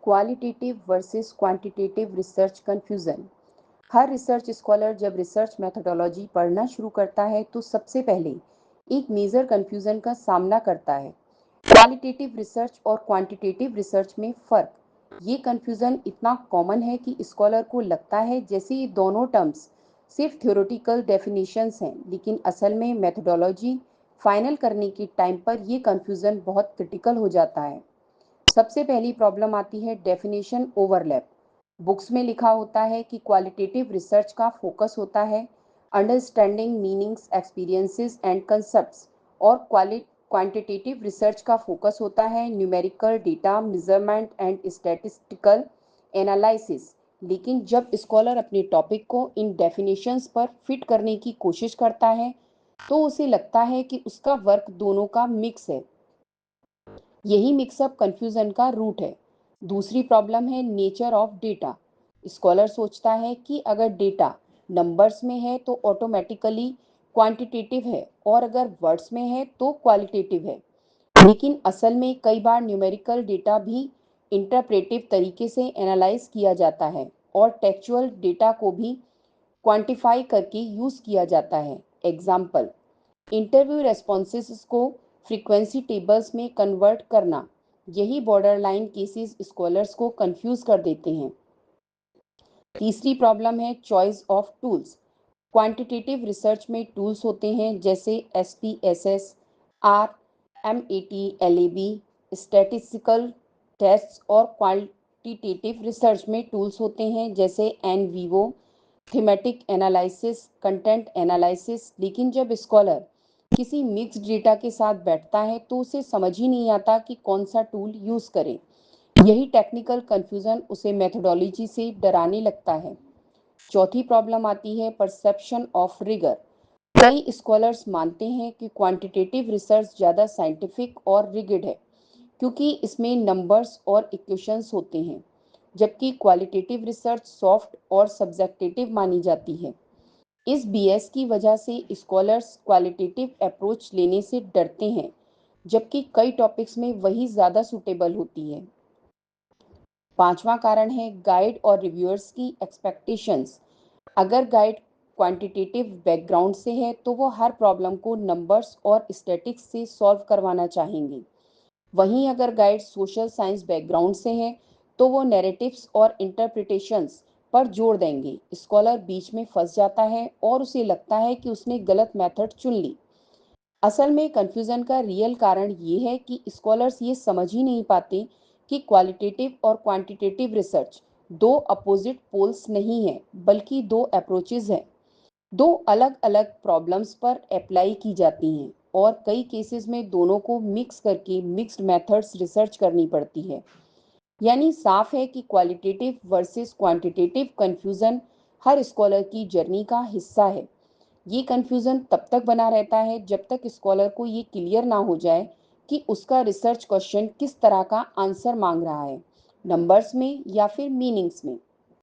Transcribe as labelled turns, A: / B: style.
A: Qualitative versus quantitative research confusion. हर research scholar जब research methodology पढ़ना शुरू करता है तो सबसे पहले एक मेजर कंफ्यूजन का सामना करता है, क्वालिटेटिव रिसर्च और क्वांटिटेटिव रिसर्च में फ़र्क। ये कंफ्यूजन इतना कॉमन है कि स्कॉलर को लगता है जैसे ये दोनों टर्म्स सिर्फ थ्योरेटिकल डेफिनेशंस हैं, लेकिन असल में मेथोडोलॉजी फाइनल करने के टाइम पर ये कंफ्यूजन बहुत क्रिटिकल हो जाता है। सबसे पहली प्रॉब्लम आती है डेफिनेशन ओवरलैप। बुक्स में लिखा होता है कि क्वालिटेटिव रिसर्च का फोकस होता है understanding meanings, experiences and concepts, और क्वांटिटेटिव रिसर्च का फोकस होता है numerical data, measurement and statistical analysis. लेकिन जब स्कॉलर अपने टॉपिक को इन डेफिनेशंस पर फिट करने की कोशिश करता है तो उसे लगता है कि उसका वर्क दोनों का मिक्स है। यही मिक्सअप कन्फ्यूजन का रूट है। दूसरी प्रॉब्लम है नेचर ऑफ डेटा। स्कॉलर सोचता है कि अगर डेटा नंबर्स में है तो ऑटोमेटिकली क्वांटिटेटिव है, और अगर वर्ड्स में है तो क्वालिटेटिव है। लेकिन असल में कई बार न्यूमेरिकल डेटा भी इंटरप्रेटिव तरीके से एनालाइज किया जाता है, और टेक्चुअल डेटा को भी क्वांटिफाई करके यूज़ किया जाता है। एग्जाम्पल, इंटरव्यू रेस्पॉन्सेस को फ्रीक्वेंसी टेबल्स में कन्वर्ट करना। यही बॉर्डरलाइन केसेस स्कॉलर्स को कंफ्यूज कर देते हैं। तीसरी प्रॉब्लम है choice of tools. Quantitative research में टूल्स होते हैं जैसे SPSS, RMAT, LAB, statistical tests, और क्वांटिटेटिव रिसर्च में टूल्स होते हैं जैसे NVivo, thematic analysis, content analysis. लेकिन जब स्कॉलर किसी मिक्स्ड डेटा के साथ बैठता है तो उसे समझ ही नहीं आता कि कौन सा टूल यूज़ करें। यही टेक्निकल कन्फ्यूज़न उसे मेथोडोलॉजी से डराने लगता है। चौथी प्रॉब्लम आती है परसेप्शन ऑफ रिगर। कई स्कॉलर्स मानते हैं कि क्वांटिटेटिव रिसर्च ज़्यादा साइंटिफिक और रिगिड है क्योंकि इसमें नंबर्स और इक्वेशंस होते हैं, जबकि क्वालिटेटिव रिसर्च सॉफ्ट और सब्जेक्टिव मानी जाती है। इस BS की वजह से स्कॉलर्स क्वालिटेटिव अप्रोच लेने से डरते हैं, जबकि कई टॉपिक्स में वही ज़्यादा सूटेबल होती है। पांचवा कारण है गाइड और रिव्यूअर्स की एक्सपेक्टेशंस। अगर गाइड क्वांटिटेटिव बैकग्राउंड से है तो वो हर प्रॉब्लम को नंबर्स और स्टैटिक्स से सॉल्व करवाना चाहेंगे। वहीं अगर गाइड सोशल साइंस बैकग्राउंड से है तो वो नैरेटिव्स और इंटरप्रिटेशंस पर जोर देंगे। स्कॉलर बीच में फंस जाता है और उसे लगता है कि उसने गलत मेथड चुन ली। असल में कन्फ्यूज़न का रियल कारण ये है कि स्कॉलर्स ये समझ ही नहीं पाते कि क्वालिटेटिव और क्वांटिटेटिव रिसर्च दो अपोजिट पोल्स नहीं हैं, बल्कि दो अप्रोचेज हैं। दो अलग अलग प्रॉब्लम्स पर अप्लाई की जाती हैं, और कई केसेस में दोनों को मिक्स करके मिक्स्ड मेथड्स रिसर्च करनी पड़ती है। यानी साफ है कि क्वालिटेटिव वर्सेस क्वांटिटेटिव कन्फ्यूज़न हर स्कॉलर की जर्नी का हिस्सा है। ये कन्फ्यूज़न तब तक बना रहता है जब तक स्कॉलर को ये क्लियर ना हो जाए कि उसका रिसर्च क्वेश्चन किस तरह का आंसर मांग रहा है, नंबर्स में या फिर मीनिंग्स में।